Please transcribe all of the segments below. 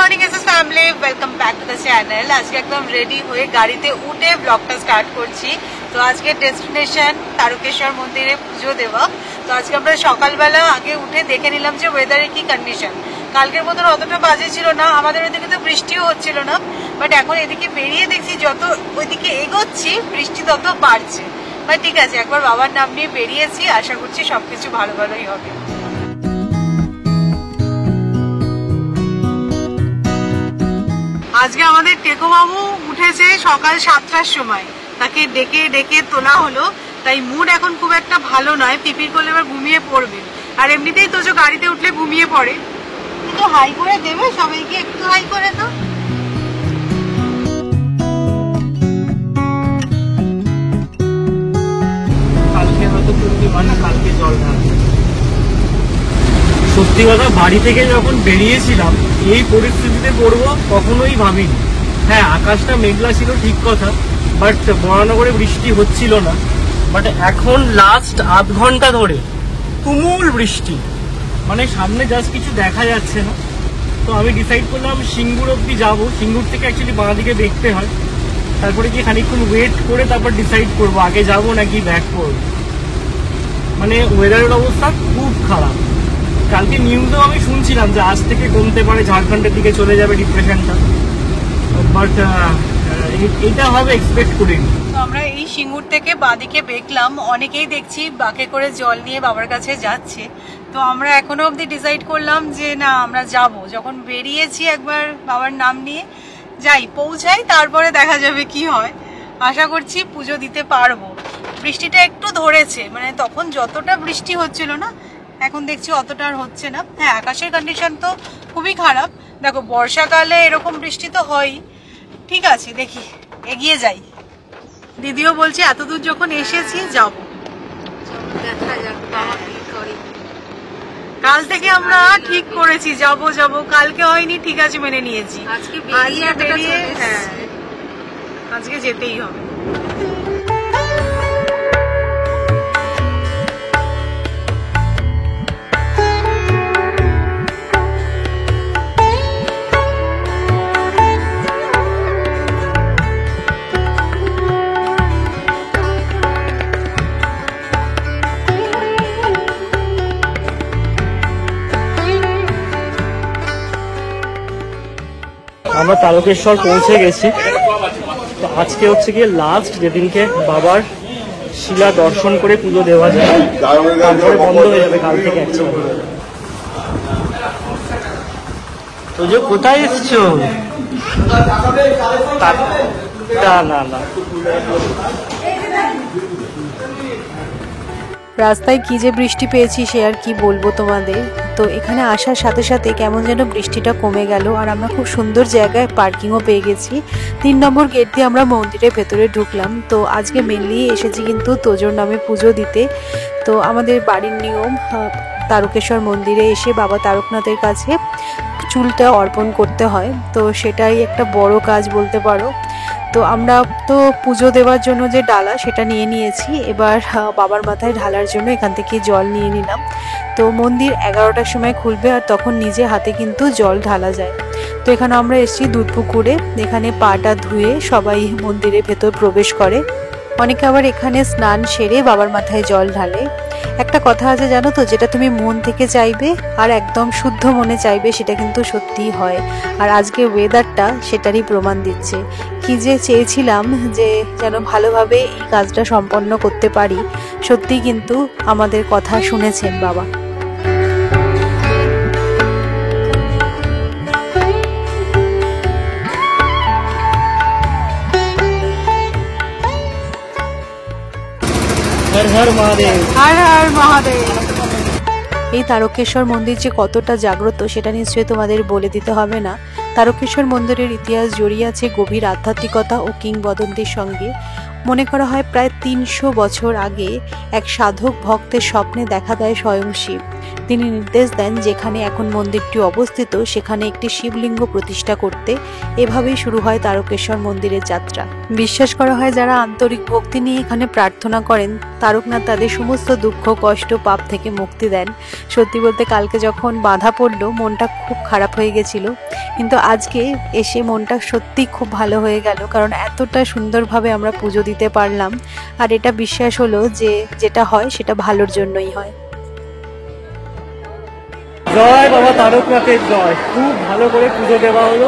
Morning SS family, welcome back to the channel. আজকে একদম ready হয়ে গাড়িতে উঠে ব্লগটা স্টার্ট করছি। তো আজকে ডেস্টিনেশন তারকেশ্বর মন্দিরে পুজো দেওয়া। তো আজকে আমরা সকালবেলা আগে উঠে দেখে নিলাম যে ওয়েদারের কি কন্ডিশন। কালকের মতন অতটা বাজে ছিল না, আমাদের ওইদিকে তো বৃষ্টিও হচ্ছিল না, বাট এখন এদিকে বেরিয়ে দেখছি যত ওইদিকে এগোচ্ছি বৃষ্টি তত বাড়ছে। বাট ঠিক আছে, একবার বাবার নাম নিয়ে বেরিয়েছি, আশা করছি সবকিছু ভালো ভালোই হবে। আজকে আমাদের টেকো বাবু উঠেছে সকাল 7টার সময়, তাকে ডেকে ডেকে তোলা হলো, তাই মুড এখন খুব একটা ভালো নয়। পিপির করলে এবার ঘুমিয়ে পড়বে, আর এমনিতেই তো যে গাড়িতে উঠলে ঘুমিয়ে পড়ে। একটু হাই করে দেবে সবাইকে, একটু হাই করে তো। কালকে হয়তো কালকে জল ঢালবে। সত্যি কথা, বাড়ি থেকে যখন বেরিয়েছিলাম এই পরিস্থিতিতে পড়বো কখনোই ভাবিনি। হ্যাঁ, আকাশটা মেঘলা ছিল ঠিক কথা, বাট বরানগরে বৃষ্টি হচ্ছিল না। বাট এখন লাস্ট আধ ঘন্টা ধরে তুমুল বৃষ্টি, মানে সামনে জাস্ট কিছু দেখা যাচ্ছে না। তো আমি ডিসাইড করলাম সিঙ্গুর অব্দি যাবো। সিঙ্গুর থেকে অ্যাকচুয়ালি বাঁ দিকে দেখতে হয়, তারপরে কি খানিকক্ষণ ওয়েট করে তারপর ডিসাইড করবো আগে যাবো নাকি ব্যাক করবো। মানে ওয়েদারের অবস্থা খুব খারাপ। কালকে নিউজেও আমি শুনছিলাম যে আজ থেকে কমতে পারে, ঝাড়খণ্ডের দিকে চলে যাবে ডিপ্রেশনটা, বাট এটা হবে এক্সপেক্ট করিনি। তো আমরা এই সিঙ্গুর থেকে বাদিকে বেঁকলাম, অনেকেই দেখছি বাঁকে করে জল নিয়ে বাবার কাছে যাচ্ছে। তো আমরা এখনো অবধি ডিসাইড করলাম যে না, আমরা যাব, যখন বেরিয়েছি একবার বাবার নাম নিয়ে যাই, পৌঁছাই, তারপরে দেখা যাবে কি হয়। আশা করছি পুজো দিতে পারবো। বৃষ্টিটা একটু ধরেছে, মানে তখন যতটা বৃষ্টি হচ্ছিল না, এখন দেখছি অতটা আর হচ্ছে না। হ্যাঁ, আকাশের কন্ডিশন তো খুবই খারাপ। দেখো, বর্ষাকালে এরকম বৃষ্টি তো হয়ই। ঠিক আছে, দেখি এগিয়ে যাই। দিদিও বলছে এত দূর যখন এসেছি যাব, দেখা যাক বাবা কি করে। কাল থেকে আমরা ঠিক করেছি যাব যাব, কালকে হয়নি, ঠিক আছে মেনে নিয়েছি। আজকে বেরিয়ে হ্যাঁ, আজকে যেতেই হবে। আমরা তারকেশ্বর পৌঁছে গেছি। তো আজকে হচ্ছে গিয়ে লাস্ট, যেদিনকে বাবার শিলা দর্শন করে পুজো দেওয়া যায়, তারপরে বন্ধ হয়ে যাবে কাল থেকে অ্যাকচুয়ালি। তো যে কোথায় এসছো? না না, রাস্তায় কি যে বৃষ্টি পেয়েছি সে আর কি বলবো তোমাদের। তো এখানে আসার সাথে সাথে কেমন যেন বৃষ্টিটা কমে গেল, আর আমরা খুব সুন্দর জায়গায় পার্কিংও পেয়ে গেছি। 3 নম্বর গেট দিয়ে আমরা মন্দিরের ভেতরে ঢুকলাম। তো আজকে মেনলি এসেছি কিন্তু তোজোর নামে পুজো দিতে। তো আমাদের বাড়ির নিয়ম, তারকেশ্বর মন্দিরে এসে বাবা তারকনাথের কাছে চুলটা অর্পণ করতে হয়। তো সেটাই একটা বড় কাজ বলতে পারো। তো আমরা তো পুজো দেওয়ার জন্য যে ডালা সেটা নিয়ে নিয়েছি, এবার বাবার মাথায় ঢালার জন্য এখান থেকে জল নিয়ে নিলাম। তো মন্দির 11টার সময় খুলবে, আর তখন নিজে হাতে কিন্তু জল ঢালা যায়। তো এখানে আমরা এসেছি দুধ পুকুরে, এখানে পাটা ধুয়ে সবাই মন্দিরের ভেতর প্রবেশ করে। অনেকে আবার এখানে স্নান সেরে বাবার মাথায় জল ঢালে। একটা কথা আছে জানো তো, যেটা তুমি মন থেকে চাইবে আর একদম শুদ্ধ মনে চাইবে সেটা কিন্তু সত্যিই হয়। আর আজকে ওয়েদারটা সেটারই প্রমাণ দিচ্ছে। কি যে চেয়েছিলাম যে যেন ভালোভাবে এই কাজটা সম্পন্ন করতে পারি, সত্যি কিন্তু আমাদের কথা শুনেছেন বাবা। হর হর মহাদেব, হর হর মহাদেব। এই তারকেশ্বর মন্দির যে কতটা জাগ্রত সেটা নিশ্চয়ই তোমাদের বলে দিতে হবে না। তারকেশ্বর মন্দিরের ইতিহাস জড়িয়ে আছে গভীর আধ্যাত্মিকতা ও কিংবদন্তির সঙ্গে। মনে করা হয় প্রায় 300 বছর আগে এক সাধক ভক্তের স্বপ্নে দেখা দেয় স্বয়ং শিব। তিনি নির্দেশ দেন যেখানে এখন মন্দিরটি অবস্থিত সেখানে একটি শিবলিঙ্গ প্রতিষ্ঠা করতে। এভাবেই শুরু হয় তারকেশ্বর মন্দিরের যাত্রা। বিশ্বাস করা হয় যারা আন্তরিক ভক্তি নিয়ে এখানে প্রার্থনা করেন তারকনাথ তাদের সমস্ত দুঃখ কষ্ট পাপ থেকে মুক্তি দেন। সত্যি বলতে কালকে যখন বাধা পড়লো মনটা খুব খারাপ হয়ে গেছিল, কিন্তু আজকে এসে মনটা সত্যি খুব ভালো হয়ে গেল, কারণ এতটা সুন্দরভাবে আমরা পুজো দিতে পারলাম। আর এটা বিশ্বাস হলো যে যেটা হয় সেটা ভালোর জন্যই হয়। জয় বাবা তারকনাথের জয়। খুব ভালো করে পুজো দেওয়া হলো,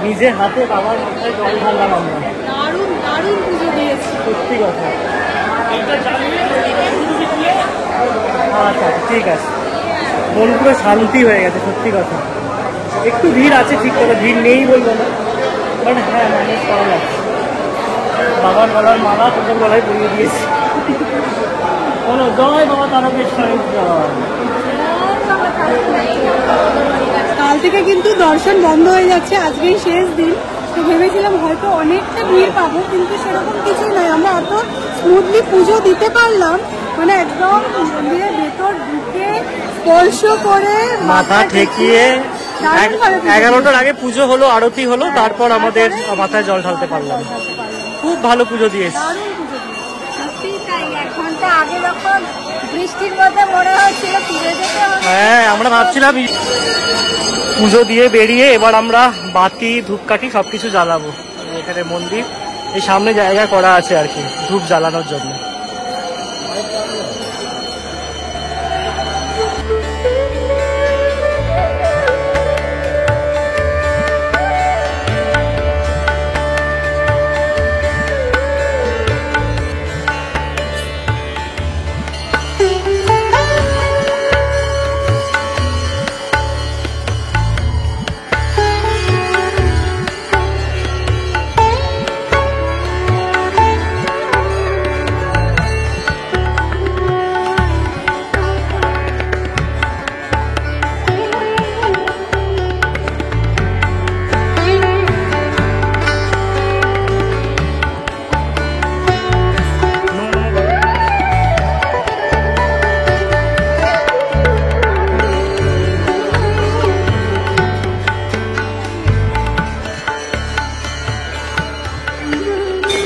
নিজে হাতে বাবার মাথায় জল ঢাললাম আমরা। দারুণ দারুণ পুজো দিয়েছি, সত্যি কথা। আচ্ছা ঠিক আছে, মন পুরো শান্তি হয়ে গেছে সত্যি কথা। একটু ভিড় আছে ঠিক কথা, ভিড় নেই বলবো না, বাট হ্যাঁ ম্যানেজ করা যাচ্ছে। বাবার গলার মালা তোদের গলায় পরিয়ে দিয়েছি। বলো জয় বাবা তারকেশ্বরের জয়। কাল থেকে কিন্তু দর্শন বন্ধ হয়ে যাচ্ছে, আজকেই শেষ দিন। তো ভেবেছিলাম হয়তো অনেকটা ভিড় পাবো, কিন্তু সেরকম কিছুই নয়। আমরা এত স্মুথলি পুজো দিতে পারলাম, মানে একদম মন্দিরের ভেতর ঢুকে স্পর্শ করে মাথা ঠেকিয়ে 11টার আগে পুজো হলো, আরতি হলো, তারপর আমাদের মাথায় জল ঢালতে পারলাম। খুব ভালো পুজো দিয়েছে। আগে যখন বৃষ্টির মধ্যে মনে হচ্ছিল ফিরে যেতে হবে, হ্যাঁ আমরা ভাবছিলাম পুজো দিয়ে বেরিয়ে এবার আমরা বাতি ধূপকাঠি সবকিছু জ্বালাবো। এখানে মন্দির এই সামনে জায়গা করা আছে আর কি ধূপ জ্বালানোর জন্য।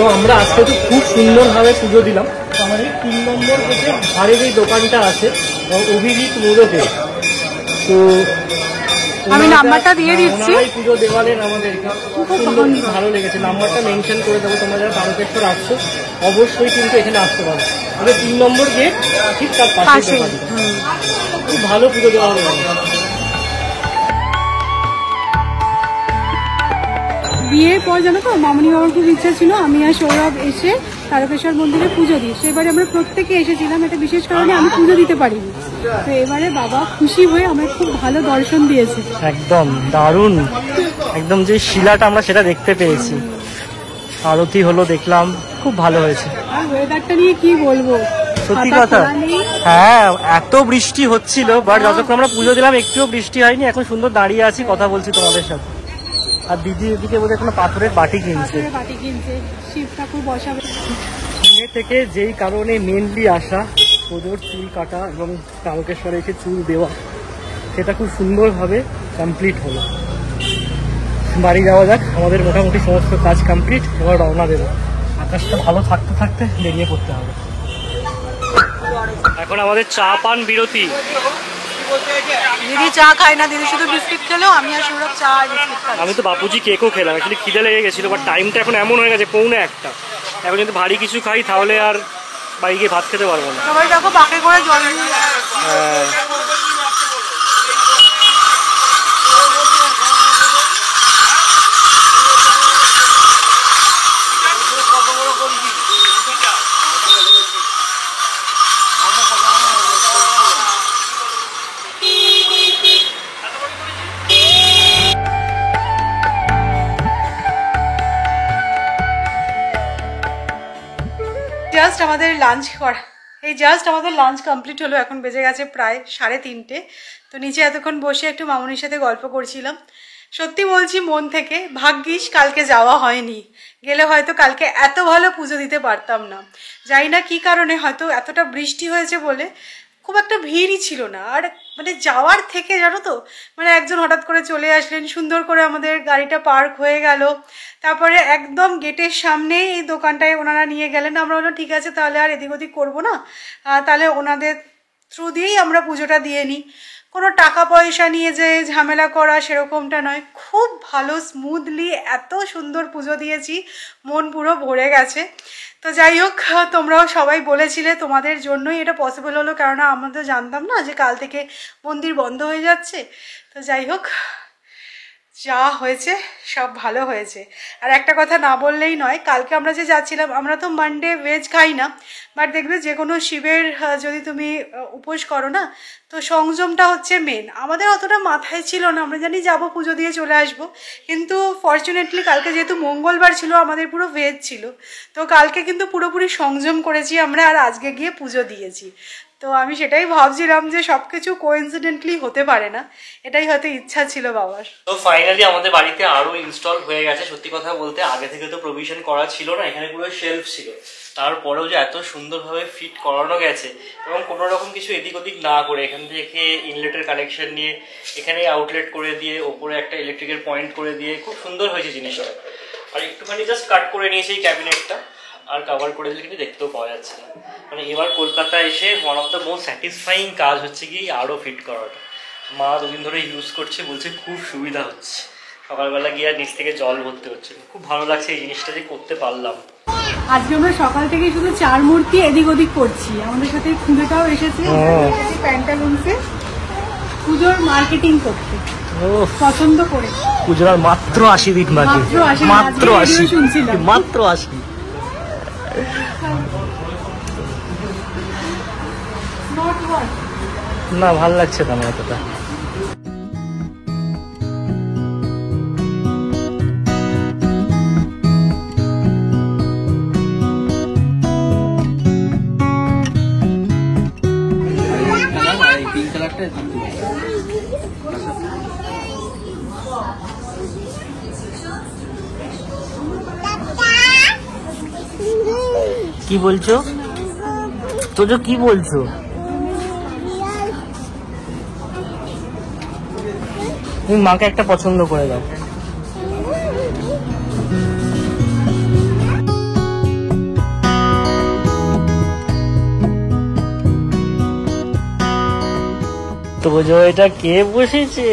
তো আমরা আজকে তো খুব সুন্দরভাবে পুজো দিলাম। তো আমাদের 3 নম্বর গেটে ধারের এই দোকানটা আছে অভিজিৎ মোদকে, তো আমি নাম্বারটা দিয়ে দিচ্ছি। পুজো দেওয়ালেন আমাদেরকে, খুব ভালো লেগেছে। নাম্বারটা মেনশন করে দেবো, তোমরা যারা তারকেশ্বর আসছো অবশ্যই কিন্তু এখানে আসতে পারো। আমাদের 3 নম্বর গেট ঠিক তার পাশে। খুব ভালো পুজো দেওয়া হলো। বিয়ের পর জানো তো মামনি বাবার খুব ইচ্ছা ছিল আমি আর সৌরভ এসে তারকেশ্বর মন্দিরে পুজো দিই। সেবারে আমরা প্রত্যেকে এসেছিলাম, এটা বিশেষ কারণে আমি পুজো দিতে পারিনি। তো এবারে বাবা খুশি হয়ে আমার খুব ভালো দর্শন দিয়েছে। একদম দারুণ, একদম যে শিলাটা আমরা সেটা দেখতে পেয়েছি, আরতি হলো দেখলাম, খুব ভালো হয়েছে। আর ওয়েদারটা নিয়ে কি বলবো, সত্যি কথা। হ্যাঁ এত বৃষ্টি হচ্ছিল, বাট যতক্ষণ আমরা পুজো দিলাম একটুও বৃষ্টি হয়নি। এখন সুন্দর দাঁড়িয়ে আছি, কথা বলছি তোমাদের সাথে। আর দিদি এদিকে বোধহয় কোনো পাথরের বাটি কিনছে, শিব ঠাকুর বসাবে। চীনে থেকে যেই কারণে মেনলি আসা পুজোর চুল কাটা এবং তারকেশ্বরে এসে চুল দেওয়া, সেটা খুব সুন্দরভাবে কমপ্লিট হলো। বাড়ি যাওয়া যাক, আমাদের মোটামুটি সমস্ত কাজ কমপ্লিট, এবার রওনা দেবো। আকাশটা ভালো থাকতে থাকতে বেরিয়ে পড়তে হবে। এখন আমাদের চা পান বিরতি। দিদি চা খায় না, দিদি শুধু বিস্কিট খেলো, আমি আর সৌরভ চা আর বিস্কিট খাই। আমি তো বাপুজি কেকও খেলাম, অ্যাকচুয়ালি খিদে লেগে গেছিলো, বাট টাইমটা এখন এমন হয়ে গেছে 1:45। এখন যদি ভারী কিছু খাই তাহলে আর বাড়ি গিয়ে ভাত খেতে পারবো না। সবাই দেখো বাকি করে জল নিয়ে হ্যাঁ জাস্ট আমাদের লাঞ্চ করা, এই জাস্ট আমাদের লাঞ্চ কমপ্লিট হলো। এখন বেজে গেছে প্রায় 3:30। তো নিচে এতক্ষণ বসে একটু মামনির সাথে গল্প করছিলাম। সত্যি বলছি মন থেকে, ভাগ্যিস কালকে যাওয়া হয়নি, গেলে হয়তো কালকে এত ভালো পুজো দিতে পারতাম না। জানি না কী কারণে, হয়তো এতটা বৃষ্টি হয়েছে বলে খুব একটা ভিড়ই ছিল না। আর মানে যাওয়ার থেকে জানো তো, মানে একজন হঠাৎ করে চলে আসলেন, সুন্দর করে আমাদের গাড়িটা পার্ক হয়ে গেল, তারপরে একদম গেটের সামনেই এই দোকানটায় ওনারা নিয়ে গেলেন। আমরা বললাম ঠিক আছে তাহলে আর এদিক ওদিক করবো না, তাহলে ওনাদের থ্রু দিয়েই আমরা পুজোটা দিয়ে নিই। কোনো টাকা পয়সা নিয়ে যে ঝামেলা করা সেরকমটা নয়, খুব ভালো স্মুথলি এত সুন্দর পুজো দিয়েছি, মন পুরো ভরে গেছে। তো যাই হোক, তোমরাও সবাই বলেছিলে, তোমাদের জন্যই এটা পসিবল হলো, কেননা আমরা তো জানতাম না যে কাল থেকে মন্দির বন্ধ হয়ে যাচ্ছে। তো যাই হোক, যা হয়েছে সব ভালো হয়েছে। আর একটা কথা না বললেই নয়, কালকে আমরা যে যাচ্ছিলাম, আমরা তো মানডে ভেজ খাই না, বাট দেখবে যে কোনো শিবের যদি তুমি উপোস করো না, তো সংযমটা হচ্ছে মেন। আমাদের অতটা মাথায় ছিল না, আমরা জানি যাবো পুজো দিয়ে চলে আসবো, কিন্তু ফর্চুনেটলি কালকে যেহেতু মঙ্গলবার ছিল, আমাদের পুরো ভেজ ছিল, তো কালকে কিন্তু পুরোপুরি সংযম করেছি আমরা, আর আজকে গিয়ে পুজো দিয়েছি। তো আমি সেটাই ভাবছিলাম যে সবকিছু কোইন্সিডেন্টলি হতে পারে না, এটাই হয়তো ইচ্ছা ছিল বাবার। তো ফাইনালি আমাদের বাড়িতে আরো ইনস্টল হয়ে গেছে। সত্যি কথা বলতে আগে থেকে তো প্রভিশন করা ছিল না, এখানে পুরো শেলফ ছিল, তারপরেও যে এত সুন্দরভাবে ফিট করানো গেছে এবং কোনো রকম কিছু এদিক ওদিক না করে এখান থেকে ইনলেটের কানেকশন নিয়ে এখানে আউটলেট করে দিয়ে ওপরে একটা ইলেকট্রিকের পয়েন্ট করে দিয়ে খুব সুন্দর হয়েছে জিনিসটা। আর একটুখানি জাস্ট কাট করে নিয়েছে এই ক্যাবিনেটটা, আর কভার করে দিলে কিন্তু দেখতেও পাওয়া যাচ্ছে না। মানে এবার কলকাতায় এসে one of the most satisfying কাজ হচ্ছে কি আরও ফিট করাটা। মা দুদিন ধরে ইউজ করছে, বলছে খুব সুবিধা হচ্ছে, সকালবেলা গিয়ে আর নিচ থেকে জল ভরতে হচ্ছে। খুব ভালো লাগছে এই জিনিসটা যে করতে পারলাম। আজকে আমরা সকাল থেকে শুধু চার মূর্তি এদিক ওদিক করছি, আমাদের সাথে খুঁজেটাও এসেছে প্যান্টালুন্সে পুজোর মার্কেটিং করতে, পছন্দ করে। পুজোর মাত্র 80 দিন বাকি, মাত্র 80, মাত্র 80। না ভাল লাগছে না এতটা। কি বলছো তোজো, কি বলছো? তুমি মাকে একটা পছন্দ করে দাও। তোজো এটা কে বসেছে?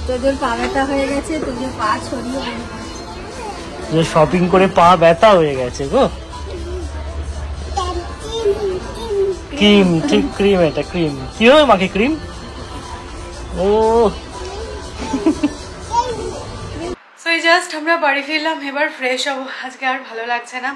তোদের পা ব্যথা হয়ে গেছে, তোদের পা ছড়িয়ে শপিং করে পা ব্যথা হয়ে গেছে গো। ক্রিম, ঠিক ক্রিম, এটা ক্রিম। কি হবে মাকে ক্রিম? ও জাস্ট আমরা বাড়ি ফিরলাম, এবার ফ্রেশ হবো, আজকে আর ভালো লাগছে না।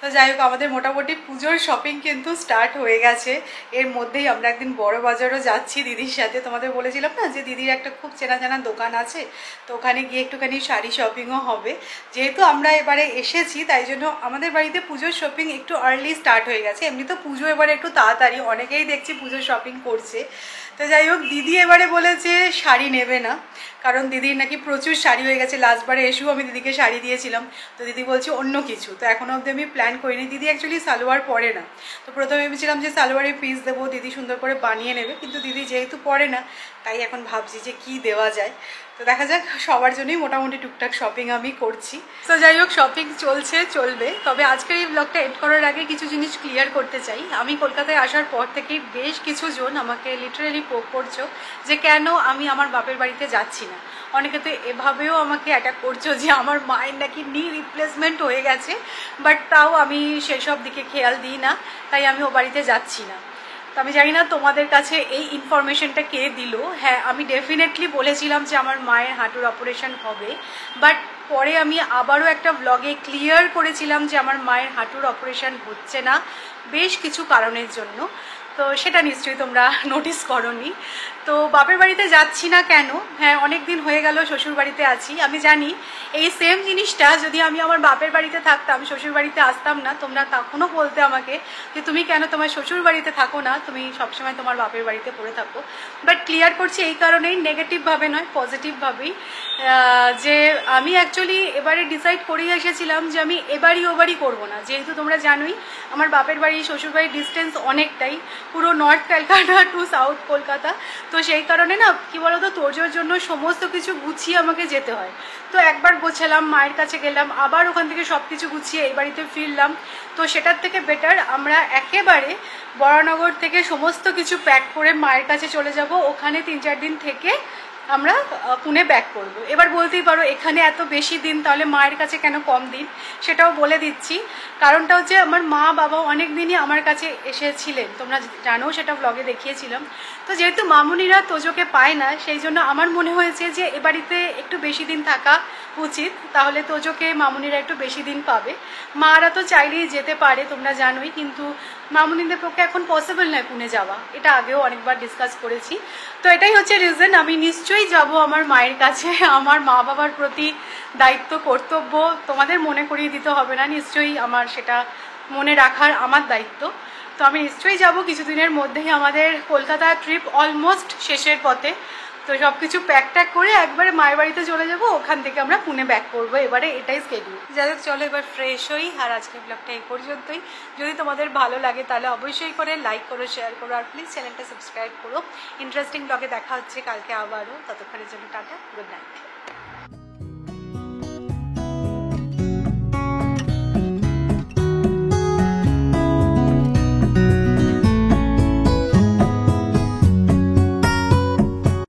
তো যাই হোক, আমাদের মোটামুটি পুজোর শপিং কিন্তু স্টার্ট হয়ে গেছে। এর মধ্যেই আমরা একদিন বড় বাজারও যাচ্ছি দিদির সাথে। তোমাদের বলেছিলাম না যে দিদির একটা খুব চেনা জানা দোকান আছে, তো ওখানে গিয়ে একটুখানি শাড়ি শপিংও হবে। যেহেতু আমরা এবারে এসেছি, তাই জন্য আমাদের বাড়িতে পুজোর শপিং একটু আর্লি স্টার্ট হয়ে গেছে। এমনি তো পুজো এবারে একটু তাড়াতাড়ি, অনেকেই দেখছি পুজোর শপিং করছে। তো যাই হোক, দিদি এবারে বলেছে শাড়ি নেবে না, কারণ দিদির নাকি প্রচুর শাড়ি হয়ে গেছে। লাস্টবারে এসেও আমি দিদিকে শাড়ি দিয়েছিলাম, তো দিদি বলছে অন্য কিছু। তো এখনও অবধি আমি প্ল্যান করিনি। দিদি অ্যাকচুয়ালি সালোয়ার পরে না, তো প্রথমে ভেবেছিলাম যে সালোয়ারের পিস দেবো, দিদি সুন্দর করে বানিয়ে নেবে, কিন্তু দিদি যেহেতু পরে না, তাই এখন ভাবছি যে কি দেওয়া যায়। তো দেখা যাক, সবার জন্যই মোটামুটি টুকটাক শপিং আমি করছি। তো যাই হোক, শপিং চলবে। তবে আজকের এই ব্লগটা এড করার আগে কিছু জিনিস ক্লিয়ার করতে চাই। আমি কলকাতায় আসার পর থেকেই বেশ কিছু জন আমাকে লিটারেলি পোক করছো যে কেন আমি আমার বাপের বাড়িতে যাচ্ছি না। অনেকে তো এভাবেও আমাকে অ্যাটাক করছো যে আমার মায়ের নাকি নি রিপ্লেসমেন্ট হয়ে গেছে, বাট তাও আমি সেসব দিকে খেয়াল দিই না, তাই আমি ও বাড়িতে যাচ্ছি না। তো আমি জানি না তোমাদের কাছে এই ইনফরমেশনটা কে দিল। হ্যাঁ, আমি ডেফিনেটলি বলেছিলাম যে আমার মায়ের হাঁটুর অপারেশন হবে, বাট পরে আমি আবারও একটা ব্লগে ক্লিয়ার করেছিলাম যে আমার মায়ের হাঁটুর অপারেশন হচ্ছে না বেশ কিছু কারণের জন্য। তো সেটা নিশ্চয়ই তোমরা নোটিস করোনি। তো বাপের বাড়িতে যাচ্ছি না কেন, হ্যাঁ অনেক দিন হয়ে গেল শ্বশুর বাড়িতে আছি। আমি জানি এই সেম জিনিসটা যদি আমি আমার বাপের বাড়িতে থাকতাম, শ্বশুর বাড়িতে আসতাম না, তোমরা তখনও বলতে আমাকে যে তুমি কেন তোমার শ্বশুর বাড়িতে থাকো না, তুমি সবসময় তোমার বাপের বাড়িতে পড়ে থাকো। বাট ক্লিয়ার করছি এই কারণেই, নেগেটিভভাবে নয়, পজিটিভভাবেই, যে আমি অ্যাকচুয়ালি এবারে ডিসাইড করেই এসেছিলাম যে আমি এবারই ওবারই করবো না। যেহেতু তোমরা জানোই আমার বাপের বাড়ি শ্বশুর বাড়ির ডিস্টেন্স অনেকটাই, পুরো north Calcutta to south Kolkata. তো সেই কারণে না কি বলতো, তোজোর জন্য সমস্ত কিছু গুছিয়ে আমাকে যেতে হয়। তো একবার গোছালাম, মায়ের কাছে গেলাম, আবার ওখান থেকে সব কিছু গুছিয়ে এই বাড়িতে ফিরলাম। তো সেটার থেকে বেটার আমরা একেবারে বরানগর থেকে সমস্ত কিছু প্যাক করে মায়ের কাছে চলে যাব, ওখানে 3-4 দিন থেকে আমরা পুনে ব্যাক করব। এবার বলতেই পারো এখানে এত বেশি দিন, তাহলে মায়ের কাছে কেন কম দিন, সেটাও বলে দিচ্ছি। কারণটা হচ্ছে আমার মা বাবা অনেক দিনই আমার কাছে এসেছিলেন, তোমরা জানো, সেটা ব্লগে দেখিয়েছিলাম। তো যেহেতু মামুনিরা তোজোকে পায় না, সেই জন্য আমার মনে হয়েছে যে এ বাড়িতে একটু বেশি দিন থাকা উচিত, তাহলে তোজোকে মামুনিরা একটু বেশি দিন পাবে। মারা তো চাইলেই যেতে পারে, তোমরা জানোই, কিন্তু মামুনিদের পক্ষে এখন পসিবল নয় পুনে যাওয়া, এটা আগেও অনেকবার ডিসকাস করেছি। তো এটাই হচ্ছে রিজন, আমি নিশ্চয়ই যাব আমার মায়ের কাছে। আমার মা বাবার প্রতি দায়িত্ব, কর্তব্য তোমাদের মনে করিয়ে দিতে হবে না, নিশ্চয়ই আমার সেটা মনে রাখার আমার দায়িত্ব। তো আমি নিশ্চয়ই যাব, কিছুদিনের মধ্যেই আমাদের কলকাতা ট্রিপ অলমোস্ট শেষের পথে। তো সব কিছু প্যাক ট্যাক করে একবারে মায়ের বাড়িতে চলে যাব, ওখান থেকে আমরা পুনে ব্যাক করবো, এবারে এটাই স্কেডিউল। যাই হোক চলো এবার ফ্রেশ হই, আর আজকের ব্লগটা এই পর্যন্তই। যদি তোমাদের ভালো লাগে তাহলে অবশ্যই করে লাইক করো, শেয়ার করো, আর প্লিজ চ্যানেলটা সাবস্ক্রাইব করো। ইন্টারেস্টিং ব্লগে দেখা হচ্ছে কালকে আবারও, ততক্ষণের জন্য টাটা, গুড নাইট।